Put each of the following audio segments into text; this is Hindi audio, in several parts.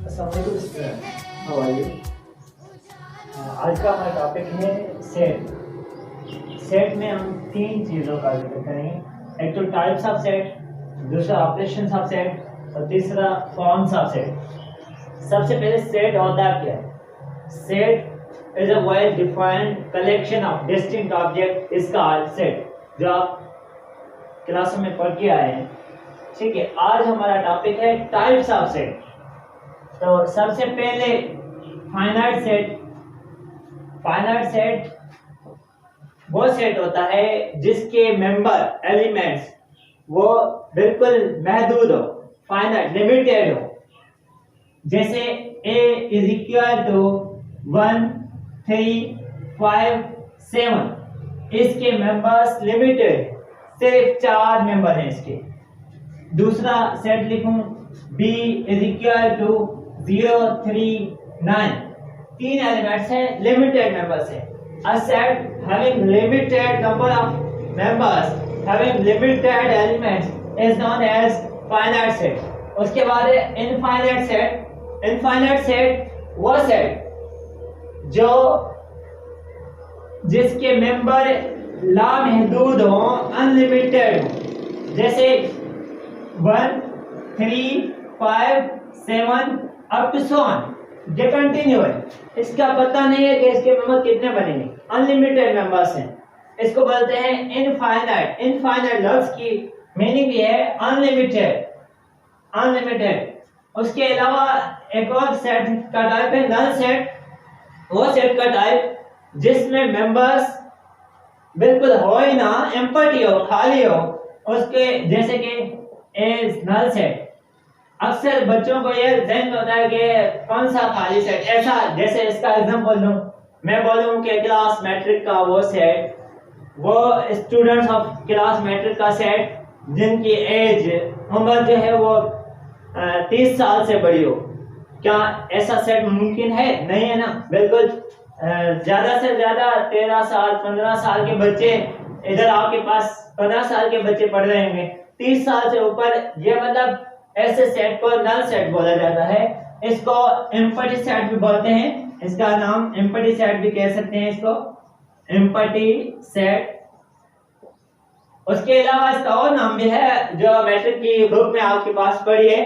How are you. आज का हमारा टॉपिक है सेट। सेट में हम तीन चीज़ों का जिक्र करेंगे। एक तो टाइप्स ऑफ सेट, दूसरा ऑपरेशंस ऑफ सेट और तीसरा फॉर्म्स ऑफ सेट। सबसे पहले सेट होता क्या है? Set is a well defined collection of distinct object is called set, जो आप क्लासों में पढ़ के आए हैं। ठीक है, आज हमारा टॉपिक है टाइप्स ऑफ सेट। तो सबसे पहले फाइनाइट सेट। फाइनाइट सेट वो सेट होता है जिसके मेंबर एलिमेंट्स वो बिल्कुल महदूद हो, फाइनाइट लिमिटेड हो। जैसे a इज इक्वल टू 1 3 5 7, इसके मेंबर्स लिमिटेड, सिर्फ 4 मेंबर हैं इसके। दूसरा सेट लिखूं b is equal to 0 3 9, 3 elements हैं, लिमिटेड मेंबर्स हैं। A set having limited number of members, having limited elements is known as finite set. उसके बाद है infinite set. Infinite set वो सेट जो जिसके मेंबर लामहदूद हो, अनलिमिटेड हो। जैसे 1 3 5 7 अप टू सो ऑन, ये कंटिन्यू है। इसका पता नहीं है कि इसके मेंबर कितने बनेंगे, अनलिमिटेड मेंबर्स हैं। इसको बोलते हैं इनफाइनाइट। इनफाइनाइट लफ्ज की मीनिंग ये है अनलिमिटेड, अनलिमिटेड। उसके अलावा एक और सेट का टाइप है नल सेट। वो सेट का टाइप जिसमें मेंबर्स बिल्कुल हो ही ना, एम्प्टी हो, खाली हो, उसके जैसे कि इज नल सेट। अक्सर बच्चों को ये ज़हन होता है कि कौन सा खाली सेट, ऐसा जैसे इसका एग्जांपल दूं, मैं बोलूं कि क्लास मैट्रिक का वो सेट, वो स्टूडेंट्स ऑफ क्लास मैट्रिक का सेट जिनकी एज उम्र जो है वो 30 साल से बड़ी हो। क्या ऐसा सेट मुमकिन है? नहीं है ना, बिल्कुल। ज्यादा से ज्यादा 13 साल 15 साल के बच्चे, इधर आपके पास 15 साल के बच्चे पढ़ रहे होंगे। 30 साल से ऊपर, ये मतलब ऐसे सेट को नल सेट बोला जाता है। इसको एम्प्टी सेट भी बोलते हैं, इसका नाम एम्प्टी सेट भी कह सकते हैं इसको, एम्प्टी सेट। उसके अलावा इसका और नाम भी है जो मैट्रिक की बुक में आपके पास पढ़ी है।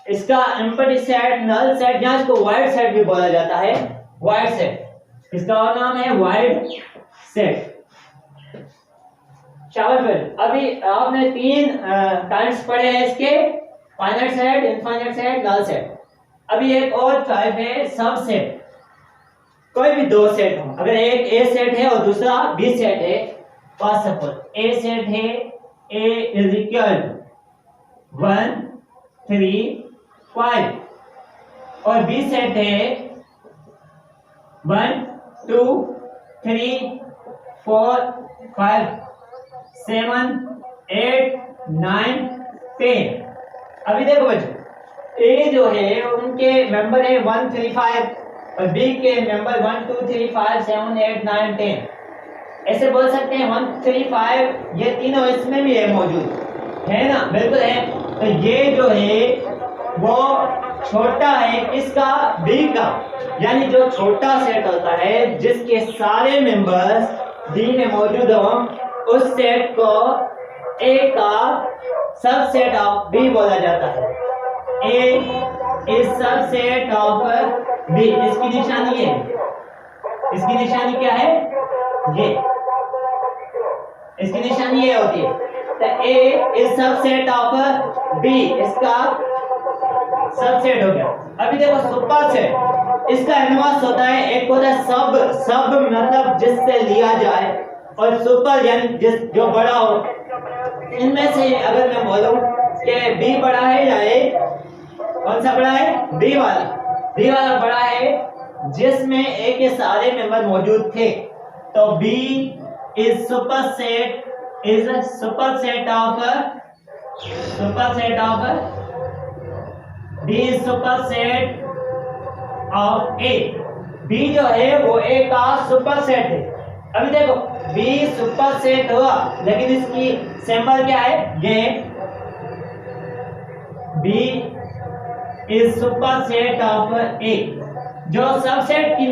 इसका एम्प्टी सेट, नल सेट, या इसको वाइड सेट भी बोला जाता है, वाइड सेट। इसका और नाम है वाइड सेट। फिर अभी आपने 3 टाइप्स पढ़े हैं इसके, finite set, infinite set, null set. अभी एक और टाइप है सब सेट। कोई भी दो सेट हो, अगर एक ए सेट है और दूसरा बी सेट है, फॉर सपोज ए सेट है a इज इक्वल टू 1 3 5 और बी सेट है 1 2 3 4 5 7 8 9 10। अभी देखो बच्चों, ए जो है उनके मेंबर है 1 3 5 और बी के मेंबर 1 2 3 5 7 8 9 10। ऐसे बोल सकते हैं 1 3 5, ये तीनों इसमें भी है, मौजूद है ना, बिल्कुल है। तो ये जो है वो छोटा है किसका? बी का। यानी जो छोटा सेट होता है जिसके सारे मेंबर्स बी में मौजूद हो, उस सेट को ए का सबसेट ऑफ बी बोला जाता है। ए इज सबसेट ऑफ बी। इसकी निशानी है, इसकी निशानी क्या है? ये, इसकी निशानी ये होती है। तो ए इज सबसेट ऑफ बी, इसका सबसेट हो गया। अभी देखो सुपर सेट, इसका इन्वर्स होता है, एक होता है सब मतलब जिससे लिया जाए, और सुपर यानी जिस जो बड़ा हो। इनमें से अगर मैं बोलूं कि बी बड़ा है या ए, कौन सा बड़ा है? बी वाला। बी वाला बड़ा है जिसमें ए के सारे मेंबर मौजूद थे। तो B is super set, is super set of B is super set of A. B जो है वो ए का सुपर सेट है। अभी देखो बी सुपर सेट हुआ, लेकिन इसकी सिंबल क्या है? ये बी इज सुपरसेट ऑफ ए। जो सबसेट की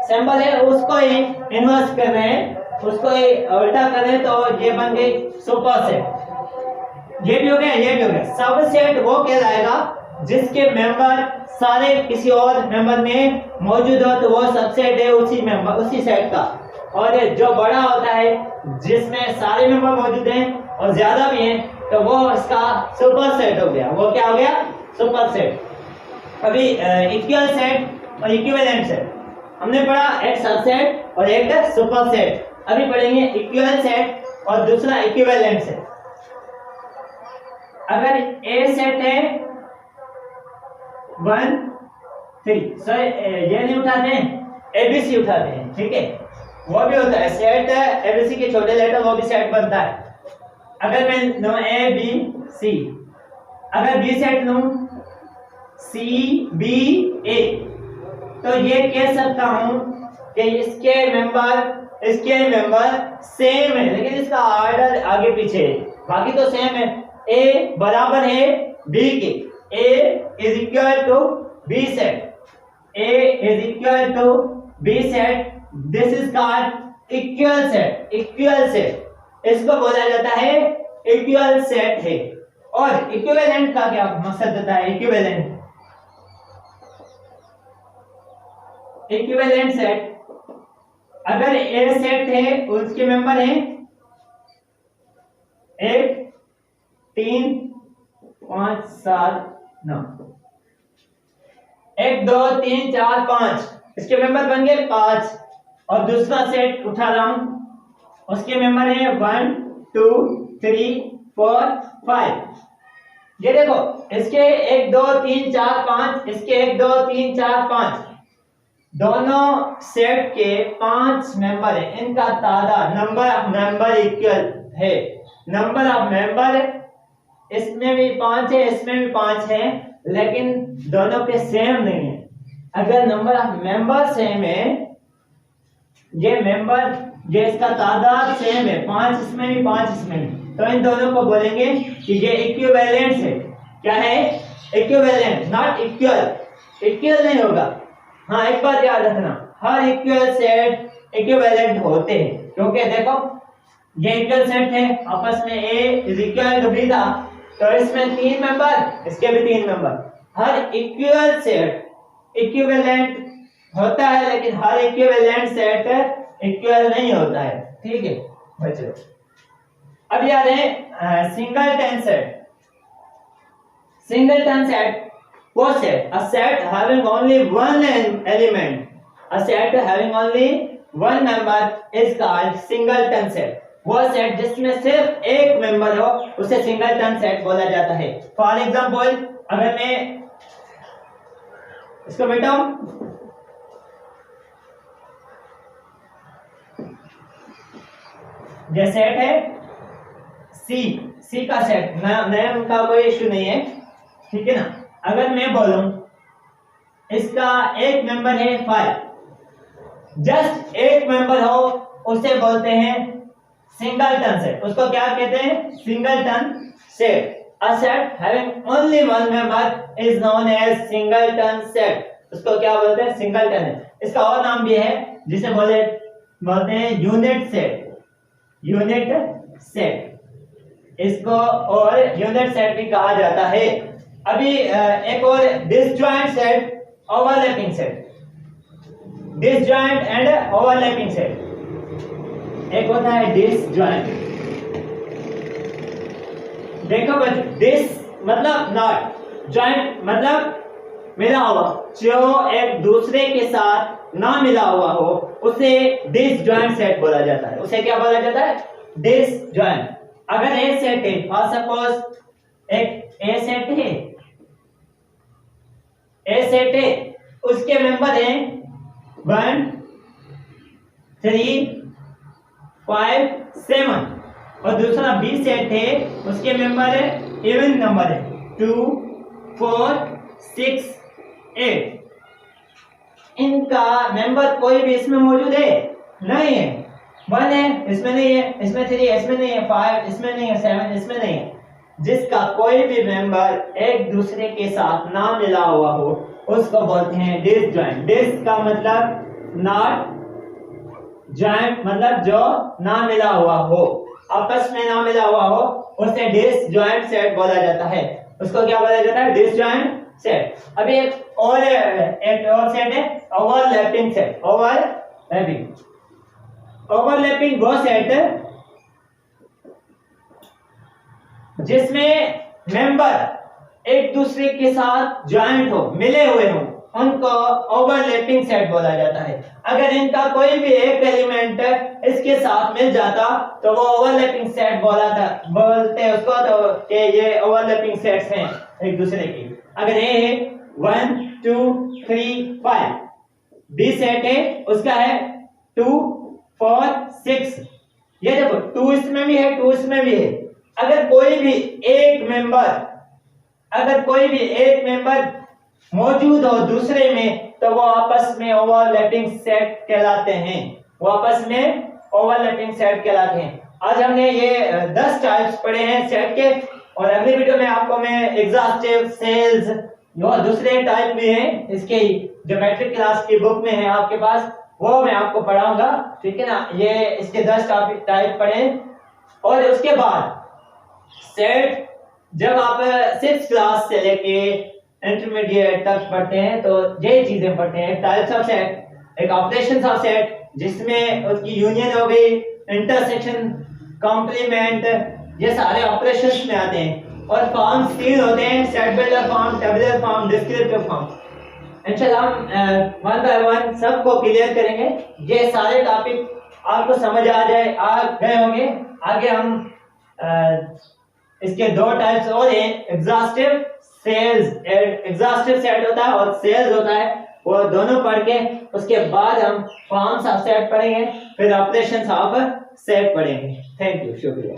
सिंबल है उसको ही इन्वर्स कर रहे हैं, उसको ही उल्टा कर रहे हैं, तो ये बन गई सुपरसेट। ये भी हो गया, ये भी हो गया। सबसेट वो कहलाएगा जिसके मेंबर सारे किसी और मेंबर में मौजूद हो, तो वो सबसेट है उसी मेंबर उसी सेट का। और जो बड़ा होता है जिसमें सारे मेंबर मौजूद हैं और ज्यादा भी हैं, तो वो इसका सुपरसेट हो गया। वो क्या हो गया? सुपरसेट। अभी इक्वल सेट और इक्विवेलेंट सेट हमने पढ़ा, एक सबसेट और एक सुपरसेट। अभी पढ़ेंगे इक्वल सेट और दूसरा इक्विवेलेंट सेट। अगर ए सेट है 1 3, सर ये नहीं उठाते हैं, एबीसी उठाते हैं, ठीक है, वो भी होता है सेट। एबीसी के छोटे लेटर वो भी सेट बनता है। अगर मैं लूं ए बी सी, अगर बी सेट लूं सी बी ए, तो ये कह सकता हूं कि इसके मेंबर सेम है, लेकिन इसका ऑर्डर आगे पीछे है, बाकी तो सेम है। ए बराबर है बी के, A is equal to B set, A is equal to B set, this is called equal set. Equal set इसको बोला जाता है इक्वल सेट है। और इक्विवेलेंट का क्या मकसद होता है? इक्विवेलेंट सेट, अगर ए सेट है उसके मेंबर हैं 1 3 5 7 9, 1 2 3 4 5, इसके मेंबर बन गए 5। और दूसरा सेट उठा रहा हूं, उसके मेंबर है 1 2 3 4 5। ये देखो, इसके 1 2 3 4 5, इसके 1 2 3 4 5, दोनों सेट के 5 मेंबर है। इनका तादाद नंबर ऑफ मेंबर इक्वल है। नंबर ऑफ मेंबर इसमें भी 5 है, इसमें भी 5 है, लेकिन दोनों के सेम नहीं है। अगर नंबर ऑफ मेंबर सेम है, ये मेंबर ये इसका तादाद सेम है, 5 इसमें भी 5 इसमें भी, तो इन दोनों को बोलेंगे कि ये इक्विवेलेंट है। क्या है? Equivalent, not equal. इक्वल नहीं होगा। हाँ, एक बात याद रखना, हर इक्वल सेट इक्विवेलेंट होते हैं, क्योंकि देखो ये इक्वल सेट है, आपस में ए इज इक्वल टू बी था, तो इसमें 3 मेंबर, इसके भी 3 मेंबर। हर इक्वल सेट इक्विवेलेंट होता है, लेकिन हर इक्विवेलेंट सेट इक्वल नहीं होता है, ठीक है बच्चों। अब याद है सिंगलटन सेट। सिंगलटन सेट वो set, a set having only one element, a set having only one member is called singleton set। वो सेट जिसमें सिर्फ एक मेंबर हो उसे सिंगलटन सेट बोला जाता है। फॉर एग्जांपल, अगर मैं इसको मिटाऊं, ये सेट है सी का सेट, नेम का कोई इश्यू नहीं है, ठीक है ना। अगर मैं बोलूं इसका एक मेंबर है 5, जस्ट एक मेंबर हो उसे बोलते हैं सिंगलटन सेट। उसको क्या कहते हैं? Singleton set. A set having only one member is known as singleton set. उसको क्या बोलते हैं? सिंगलटन है। इसका और नाम भी है जिसे बोलते हैं यूनिट सेट। यूनिट सेट इसको और यूनिट सेट भी कहा जाता है। अभी एक और disjoint set, overlapping set. Disjoint and overlapping set. एक होता है डिसजॉइंट। देखो बच्चों, डिस मतलब नॉट, जॉइंट मतलब मिला हुआ, जो एक दूसरे के साथ ना मिला हुआ हो उसे डिसजॉइंट सेट बोला जाता है। उसे क्या बोला जाता है? डिसजॉइंट। अगर ए सेट है, फॉर सपोज एक ए सेट है, ए सेट है, उसके मेंबर हैं 1 3 5 7, और दूसरा बी सेट है, उसके मेंबर है इवन नंबर है 2 4 6 8। इनका मेंबर कोई भी इसमें मौजूद है? नहीं है। 1 है, इसमें नहीं है, इसमें 3 है, इसमें नहीं है, 5 इसमें नहीं है, 7 इसमें नहीं है। जिसका कोई भी मेंबर एक दूसरे के साथ ना मिला हुआ हो उसको बोलते हैं डिसजॉइंट। डिस का मतलब नॉट, जॉइंट मतलब जो ना मिला हुआ हो, आपस में ना मिला हुआ हो, उसे डिसजॉइंट सेट बोला जाता है। उसको क्या बोला जाता है? Disjoint set. अभी एक और सेट है ओवरलैपिंग सेट। ओवरलैपिंग वो सेट जिसमें मेंबर एक दूसरे के साथ ज्वाइंट हो, मिले हुए हो, उनको ओवरलैपिंग सेट बोला जाता है। अगर इनका कोई भी एक एलिमेंट इसके साथ मिल जाता तो वो ओवरलैपिंग सेट बोलते हैं उसको, तो कि ये ओवरलैपिंग सेट्स हैं एक दूसरे की। अगर ए है 1 2 3 5, बी सेट है उसका है 2 4 6, ये देखो 2 इसमें भी है 2 इसमें भी है। अगर कोई भी एक मेंबर मौजूद हो दूसरे में तो वो आपस में ओवरलैपिंग सेट कहलाते हैं। आज हमने ये 10 टाइप्स पढ़े हैं सेट के, और अगली वीडियो में आपको मैं एग्जॉस्टिव, सेल्स और दूसरे टाइप भी हैं इसके, जो मैट्रिक क्लास की बुक में है आपके पास, वो मैं आपको पढ़ाऊंगा, ठीक है ना। ये इसके 10 टाइप पढ़े। और उसके बाद सेट जब आप 6th क्लास से लेके इंटरमीडिएट तक पढ़ते हैं तो ये चीजें पढ़ते हैं, टाइप्स ऑफ सेट, एक ऑपरेशंस ऑफ सेट जिसमें उसकी यूनियन हो गई, इंटरसेक्शन, कॉम्प्लीमेंट, ये सारे ऑपरेशंस में आते हैं। और फॉर्म्स 3 होते हैं, set builder form, tabular form, descriptive form. इंशाल्लाह हम वन बाय वन सबको क्लियर करेंगे। ये सारे टॉपिक आपको समझ आ गए होंगे। आगे हम इसके 2 टाइप्स और हैं, एग्जॉस्टिव, सेल्स। एग्जॉस्टिव सेट होता है और सेल्स होता है, वो दोनों पढ़ के उसके बाद हम फॉर्म्स ऑफ सेट पढ़ेंगे, फिर ऑपरेशंस ऑफ सेट पढ़ेंगे। थैंक यू, शुक्रिया।